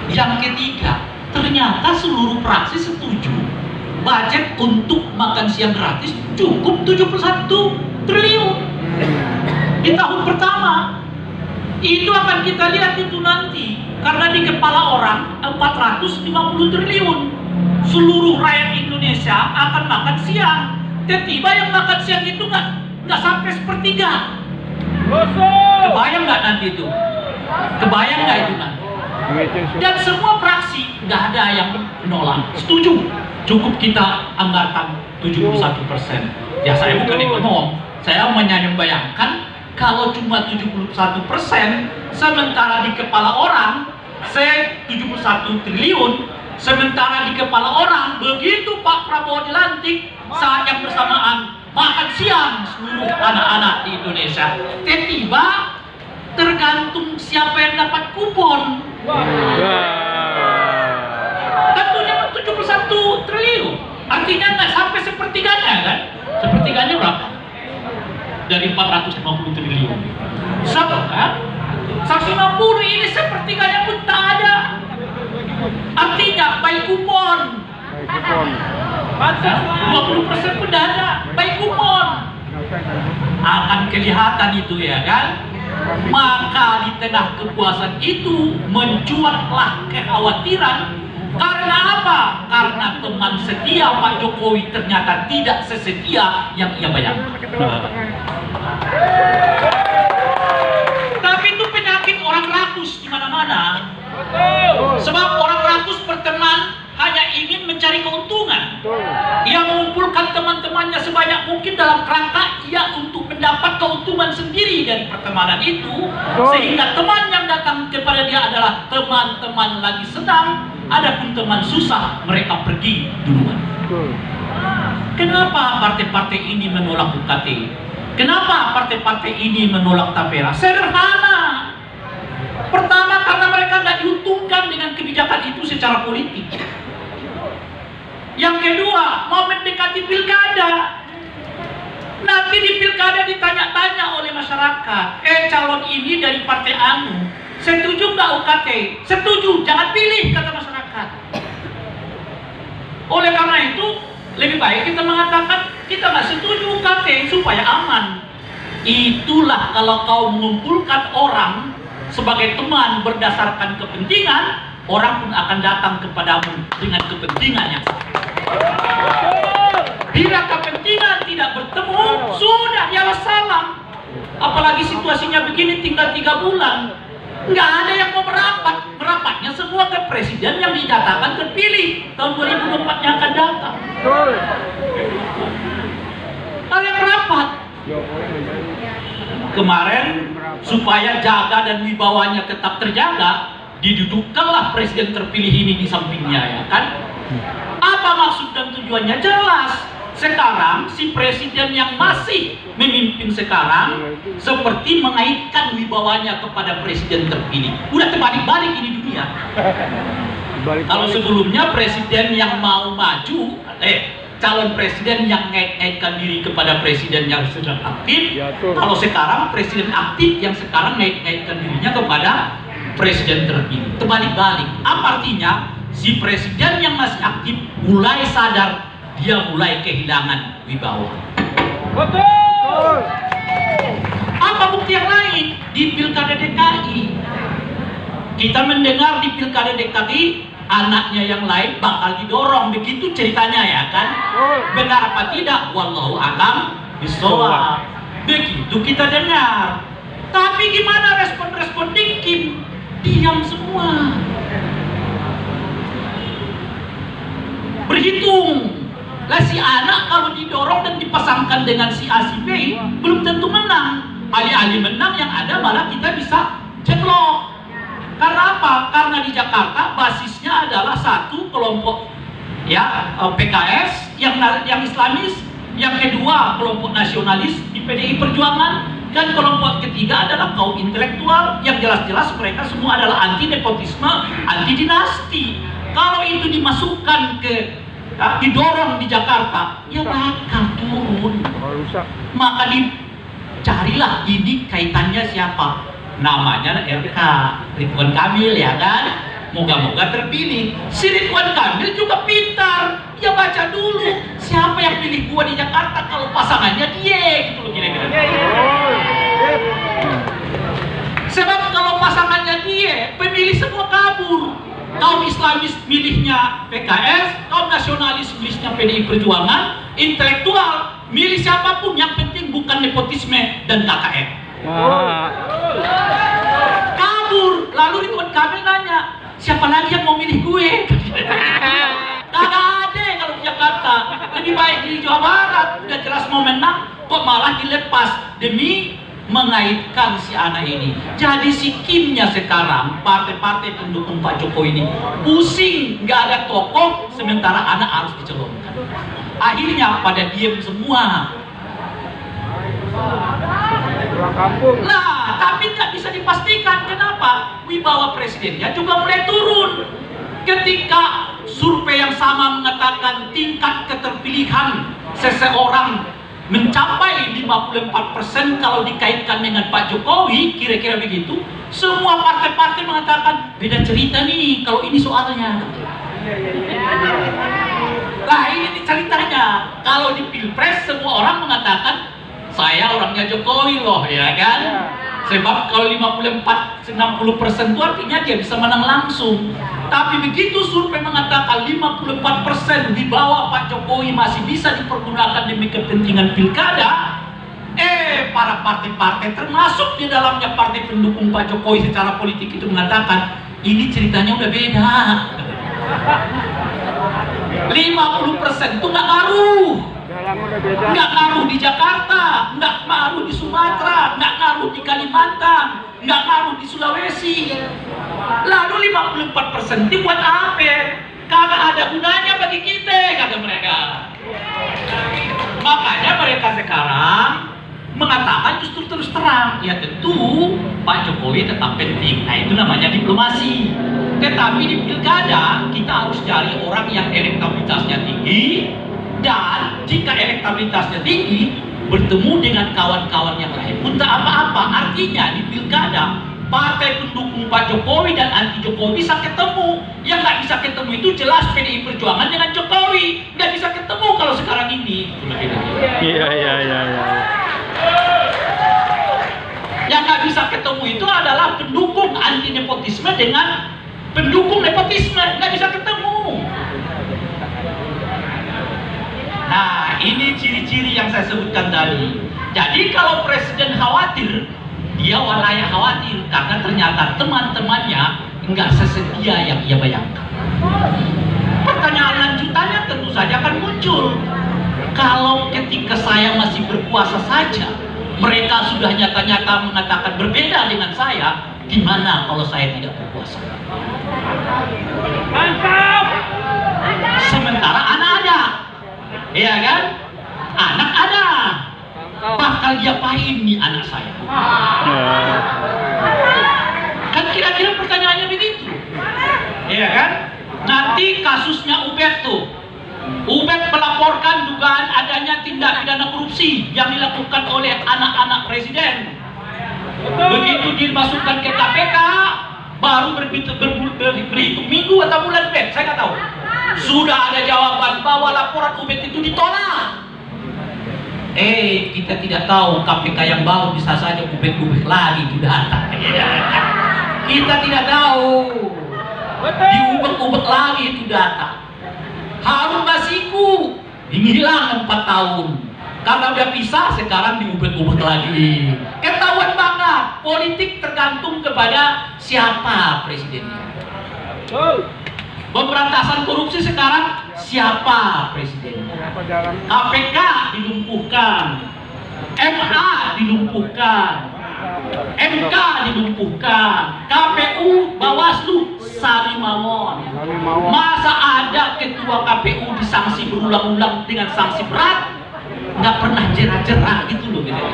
Yang ketiga, ternyata seluruh fraksi setuju budget untuk makan siang gratis cukup 71 triliun di tahun pertama. Itu akan kita lihat itu nanti, karena di kepala orang 450 triliun. Seluruh rakyat Indonesia akan makan siang. Tiba-tiba yang makan siang itu nggak sampai sepertiga. Kebayang nggak nanti itu? Kebayang nggak itu nanti? Dan semua fraksi nggak ada yang menolak, setuju. Cukup kita anggarkan 71%. Ya saya bukan ekonom, saya membayangkan kalau cuma 71%, sementara di kepala orang 71 triliun, sementara di kepala orang begitu Pak Prabowo dilantik, saat yang bersamaan makan siang seluruh anak-anak di Indonesia. Tiba-tiba tergantung siapa yang dapat kupon. Tentunya 71 triliun, artinya nggak sampai sepertiganya kan? Sepertiganya berapa? Dari 450 triliun. 150 ini sepertiganya pun tak ada. Artinya by kupon. 20% pun tidak ada by kupon. Akan kelihatan itu ya kan? Maka di tengah kepuasan itu mencuatlah kekhawatiran. Karena apa? Karena teman setia Pak Jokowi ternyata tidak sesetia yang ia bayangkan. Tapi itu penyakit orang rakus di mana-mana. Sebab orang rakus berteman hanya ingin mencari keuntungan. Ia mengumpulkan teman-temannya sebanyak mungkin dalam kerangka ia untuk mendapat keuntungan sendiri dari pertemanan itu, sehingga teman yang datang kepada dia adalah teman-teman lagi senang, adapun teman susah mereka pergi duluan. Kenapa partai-partai ini menolak UKT? Kenapa partai-partai ini menolak tapera? Sederhana. Pertama, karena mereka nggak diuntungkan dengan kebijakan itu secara politik. Yang kedua, mau mendekati pilkada. Nanti di pilkada ditanya-tanya oleh masyarakat, calon ini dari partai anu, setuju nggak UKT? Setuju, jangan pilih, kata masyarakat. Oleh karena itu, lebih baik kita mengatakan kita nggak setuju UKT supaya aman. Itulah kalau kau mengumpulkan orang sebagai teman berdasarkan kepentingan, orang pun akan datang kepadamu dengan kepentingan yang sama. Bila kepentingan tidak bertemu, sudah ya wassalam. Apalagi situasinya begini tinggal 3 bulan, nggak ada yang mau merapat. Merapatnya semua ke presiden yang dinyatakan terpilih tahun 2024 yang akan datang. Ada yang merapat. Kemarin supaya jaga dan wibawanya tetap terjaga, didudukkanlah presiden terpilih ini di sampingnya, ya kan? Apa maksud dan tujuannya? Jelas. Sekarang si presiden yang masih memimpin sekarang seperti mengaitkan wibawanya kepada presiden terpilih. Udah terbalik-balik ini dunia. Kalau sebelumnya presiden yang mau maju, calon presiden yang ngait-ngaitkan diri kepada presiden yang sedang aktif. Kalau sekarang presiden aktif yang sekarang ngait-ngaitkan dirinya kepada presiden terpilih. Terbalik-balik. Apa artinya? Si presiden yang masih aktif mulai sadar dia mulai kehilangan wibawa. Betul. Apa bukti yang lain? Di Pilkada DKI. Kita mendengar di Pilkada DKI anaknya yang lain bakal didorong, begitu ceritanya ya kan? Benar apa tidak? Wallahu a'lam bishawab. Begitu kita dengar. Tapi gimana respon-respon Kim? Diam semua. Berhitung. Lah si anak kalau didorong dan dipasangkan dengan si A si B belum tentu menang. Alih-alih menang yang ada malah kita bisa jeblok. Karena apa? Karena di Jakarta basisnya adalah satu kelompok ya PKS yang Islamis, yang kedua kelompok nasionalis di PDI Perjuangan, dan kelompok ketiga adalah kaum intelektual yang jelas-jelas mereka semua adalah anti nepotisme, anti dinasti. Kalau itu dimasukkan ke didorong di Jakarta, ya bakal turun. Maka dicarilah ini kaitannya siapa? Namanya RK Ridwan Kamil ya kan? moga-moga terpilih. Si Ridwan Kamil juga pintar, dia baca dulu siapa yang pilih gua di Jakarta kalau pasangannya dia, gitu loh kira-kira. Sebab kalau pasangannya dia, pemilih semua kabur. Kaum Islamis milihnya PKS, kaum nasionalis milihnya PDI Perjuangan, intelektual milih siapapun, yang penting bukan nepotisme dan KKN. Kabur. Lalu Ridwan Kamil nanya, siapa lagi yang mau milih gue? Kagak ada kalau di Jakarta. Lebih baik di Jawa Barat, udah jelas mau menang, kok malah dilepas demi mengaitkan si anak ini. Jadi si Kimnya sekarang, partai-partai pendukung Pak Jokowi ini pusing, nggak ada tokoh, sementara anak harus dicalonkan. Akhirnya pada diem semua. Nah, tapi nggak bisa dipastikan. Kenapa? Wibawa presidennya juga mulai turun. Ketika survei yang sama mengatakan tingkat keterpilihan seseorang mencapai 54% kalau dikaitkan dengan Pak Jokowi, kira-kira begitu, semua partai-partai mengatakan beda cerita nih kalau ini soalnya. Nah, ini ceritanya. Kalau di Pilpres semua orang mengatakan saya orangnya Jokowi loh, ya kan? Sebab kalau 54-60% itu artinya dia bisa menang langsung. Tapi begitu survei mengatakan 54% di bawah Pak Jokowi masih bisa dipergunakan demi kepentingan pilkada, para partai-partai termasuk di dalamnya partai pendukung Pak Jokowi secara politik itu mengatakan ini ceritanya udah beda. 50% itu nggak ngaruh. Nggak ngaruh di Jakarta, nggak ngaruh di Sumatera, nggak ngaruh di Kalimantan, nggak ngaruh di Sulawesi. Lalu 54% itu buat apa? Kagak ada gunanya bagi kita, kata mereka. Makanya mereka sekarang mengatakan justru terus terang, ya tentu Pak Jokowi tetap penting. Nah, itu namanya diplomasi. Tetapi di pilkada kita harus cari orang yang elektabilitasnya tinggi, dan jika elektabilitasnya tinggi bertemu dengan kawan-kawan yang lain pun tak apa-apa. Artinya di pilkada partai pendukung Pak Jokowi dan anti Jokowi bisa ketemu. Yang nggak bisa ketemu itu jelas PDI Perjuangan dengan Jokowi, nggak bisa ketemu kalau sekarang ini. Iya. Yang nggak bisa ketemu itu adalah pendukung anti nepotisme dengan pendukung nepotisme, nggak bisa ketemu. Nah, ini ciri-ciri yang saya sebutkan tadi. Jadi kalau presiden khawatir, dia walaya khawatir karena ternyata teman-temannya nggak sesetia yang ia bayangkan. Pertanyaan lanjutannya tentu saja akan muncul. Kalau ketika saya masih berkuasa saja, mereka sudah nyata-nyata mengatakan berbeda dengan saya, gimana kalau saya tidak berkuasa? Mantap! Sementara anak ada. Iya kan? Anak ada. Bakal diapain nih anak saya? Kan kira-kira pertanyaannya begitu. Iya kan? Nanti kasusnya Ubed tuh. Ubed melaporkan dugaan adanya tindak pidana korupsi yang dilakukan oleh anak-anak presiden. Begitu dimasukkan ke KPK, baru berhitung minggu atau bulan, Ben, saya nggak tahu. Sudah ada jawaban bahwa laporan Ubed itu ditolak. Kita tidak tahu KPK yang baru bisa saja Ubed lagi itu datang. Kita tidak tahu. Diubek-ubek lagi itu datang. Harun Masiku hilang 4 tahun. Karena udah pisah, sekarang diubek-ubek lagi. Ketahuan banget, politik tergantung kepada siapa presidennya. Pemberantasan korupsi sekarang siapa presidennya? KPK dilumpuhkan, MA dilumpuhkan, MK dilumpuhkan, KPU, Bawaslu, Sarimawon. Masa ada ketua KPU disanksi berulang-ulang dengan sanksi berat? Nggak pernah jerah-jerah gitu loh, gitu.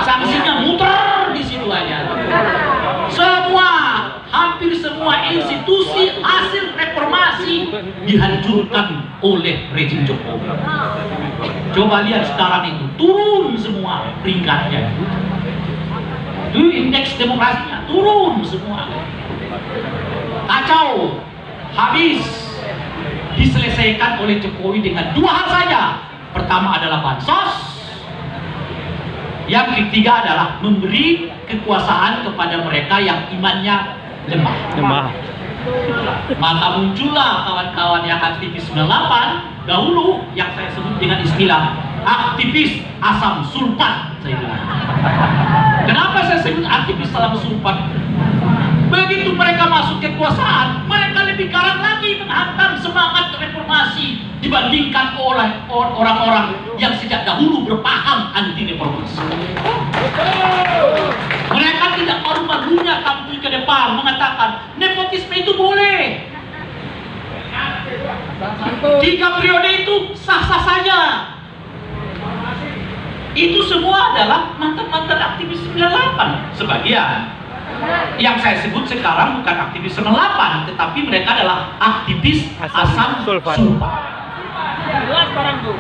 Sanksinya muter di situ aja. Hampir semua institusi hasil reformasi dihancurkan oleh rezim Jokowi. Coba lihat sekarang itu turun semua peringkatnya. Indeks demokrasinya turun semua. kacau, habis, diselesaikan oleh Jokowi dengan dua hal saja. Pertama adalah bansos, yang ketiga adalah memberi kekuasaan kepada mereka yang imannya lemah. Maka muncullah kawan-kawan yang aktivis 98 dahulu yang saya sebut dengan istilah aktivis asam sulfat, saya bilang. Kenapa saya sebut aktivis asam sulfat? Begitu mereka masuk kekuasaan, mereka lebih garang lagi menghantam semangat reformasi dibandingkan oleh orang-orang yang sejak dahulu berpaham anti reformasi. Mereka tidak malu-malunya tampil ke depan mengatakan nepotisme itu boleh. 3 periode itu sah-sah saja. Itu semua adalah mantan-mantan aktivis 98 sebagian. Yang saya sebut sekarang bukan aktivis 98, tetapi mereka adalah aktivis asam sulfat. Jelas barang tuh.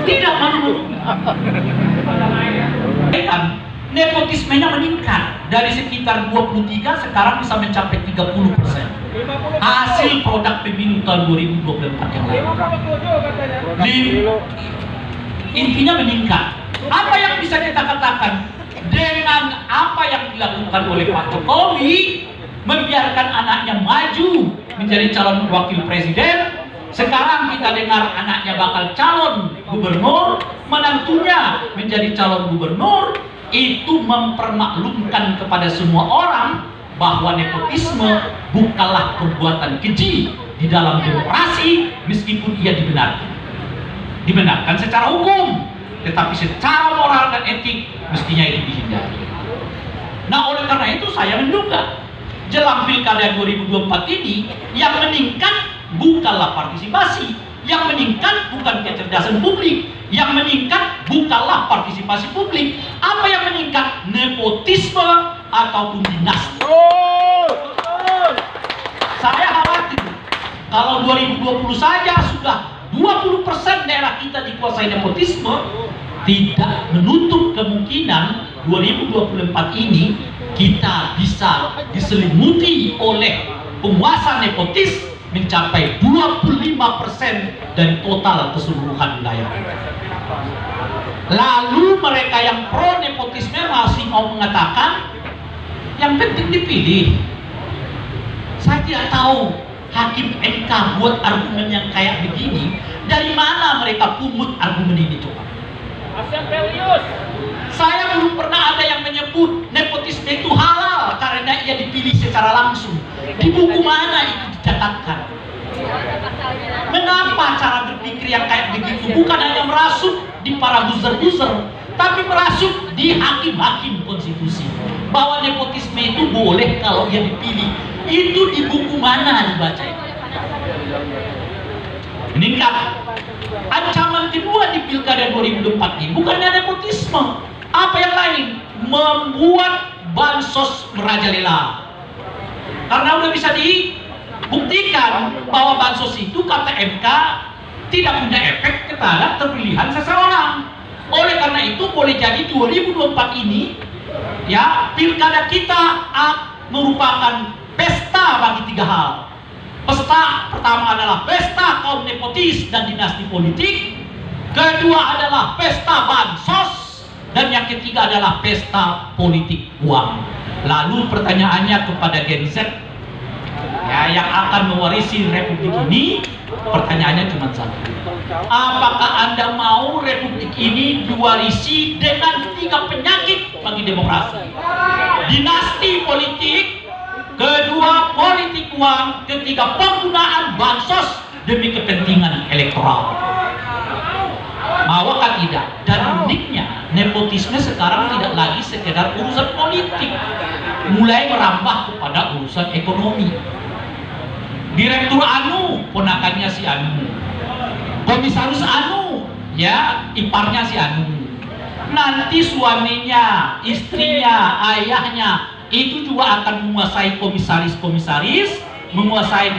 Tidak malu. Nepotismenya meningkat dari sekitar 23 sekarang bisa mencapai 30%. Hasil produk pemilu tahun 2024 yang lalu. Intinya meningkat. Apa yang bisa kita katakan? Dengan apa yang dilakukan oleh Pak Jokowi, membiarkan anaknya maju menjadi calon wakil presiden. Sekarang kita dengar anaknya bakal calon gubernur, menantunya menjadi calon gubernur. Itu mempermaklumkan kepada semua orang bahwa nepotisme bukanlah perbuatan keji di dalam demokrasi, meskipun ia dibenarkan secara hukum, tetapi secara moral dan etik mestinya itu dihindari. Nah, oleh karena itu saya menduga jelang pilkada 2024 ini yang meningkat bukanlah partisipasi, yang meningkat bukan kecerdasan publik, yang meningkat bukanlah partisipasi publik. Apa yang meningkat? Nepotisme ataupun dinasti. Saya khawatir kalau 2020 saja sudah 20% daerah kita dikuasai nepotisme, tidak menutup kemungkinan 2024 ini kita bisa diselimuti oleh penguasa nepotis mencapai 25% dari total keseluruhan wilayah. Lalu mereka yang pro nepotisme masih mau mengatakan yang penting dipilih. Saya tidak tahu Hakim MK buat argumen yang kayak begini, dari mana mereka pungut argumen ini coba? Saya belum pernah ada yang menyebut nepotisme itu halal karena ia dipilih secara langsung. Di buku mana itu dicatatkan? Mengapa cara berpikir yang kayak begitu bukan hanya merasuk di para buzzer-buzzer, tapi merasuk di hakim-hakim konstitusi bahwa nepotisme itu boleh kalau ia dipilih? Itu di buku mana dibaca itu? Meningkat. Ancaman kedua di pilkada 2024 ini bukannya nepotisme, apa yang lain? Membuat bansos merajalela. Karena udah bisa dibuktikan bahwa bansos itu kata MK tidak punya efek kepada terpilihan seseorang. Oleh karena itu boleh jadi 2024 ini ya pilkada kita merupakan pesta bagi 3 hal. Pesta pertama adalah pesta kaum nepotis dan dinasti politik. Kedua adalah pesta bansos. Dan yang ketiga adalah pesta politik uang. Lalu pertanyaannya kepada Gen Z ya, yang akan mewarisi republik ini, pertanyaannya cuma satu. Apakah Anda mau republik ini diwarisi dengan 3 penyakit bagi demokrasi? Dinasti politik, kedua politik uang, ketiga penggunaan bansos demi kepentingan elektoral. Maukah tidak? Dan uniknya nepotisme sekarang tidak lagi sekedar urusan politik, mulai merambah kepada urusan ekonomi. Direktur Anu, ponakannya si Anu. Komisaris Anu, ya iparnya si Anu. Nanti suaminya, istrinya, ayahnya itu juga akan menguasai komisaris-komisaris, menguasai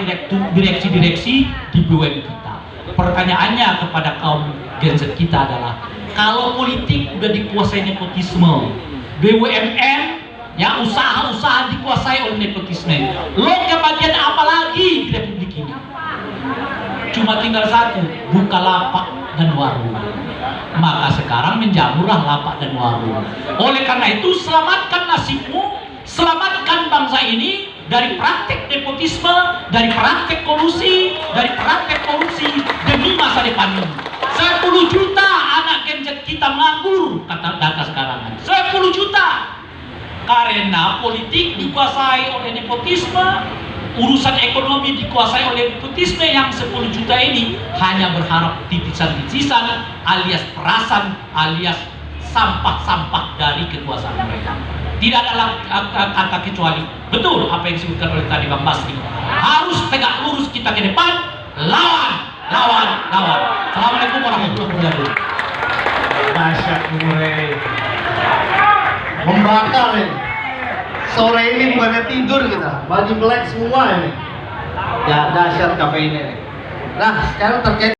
direksi-direksi di BUMN kita. Pertanyaannya kepada kaum Gen Z kita adalah, kalau politik udah dikuasai nepotisme, BUMN Ya, usaha-usaha dikuasai oleh nepotisme. Lo kebagian apa lagi di Republik ini? Cuma tinggal satu, buka lapak dan warung. Maka sekarang menjamurlah lapak dan warung. Oleh karena itu, selamatkan nasibmu, selamatkan bangsa ini dari praktek nepotisme, dari praktek kolusi, dari praktek korupsi demi masa depan ini. 10 juta anak Gen Z kita menganggur, kata data sekarang. 10 juta. Karena politik dikuasai oleh nepotisme, urusan ekonomi dikuasai oleh nepotisme, yang 10 juta ini hanya berharap titisan-titisan alias perasan alias sampah-sampah dari kekuasaan mereka. Tidak ada kata kecuali. Betul apa yang disebutkan oleh tadi Bang Basri. Harus tegak lurus kita ke depan, lawan. Assalamualaikum warahmatullahi wabarakatuh. Dahsyat mulai membakar ini. Sore ini bukannya tidur kita, baju melek semua ini. Ya dahsyat kafe ini. Nah sekarang terkait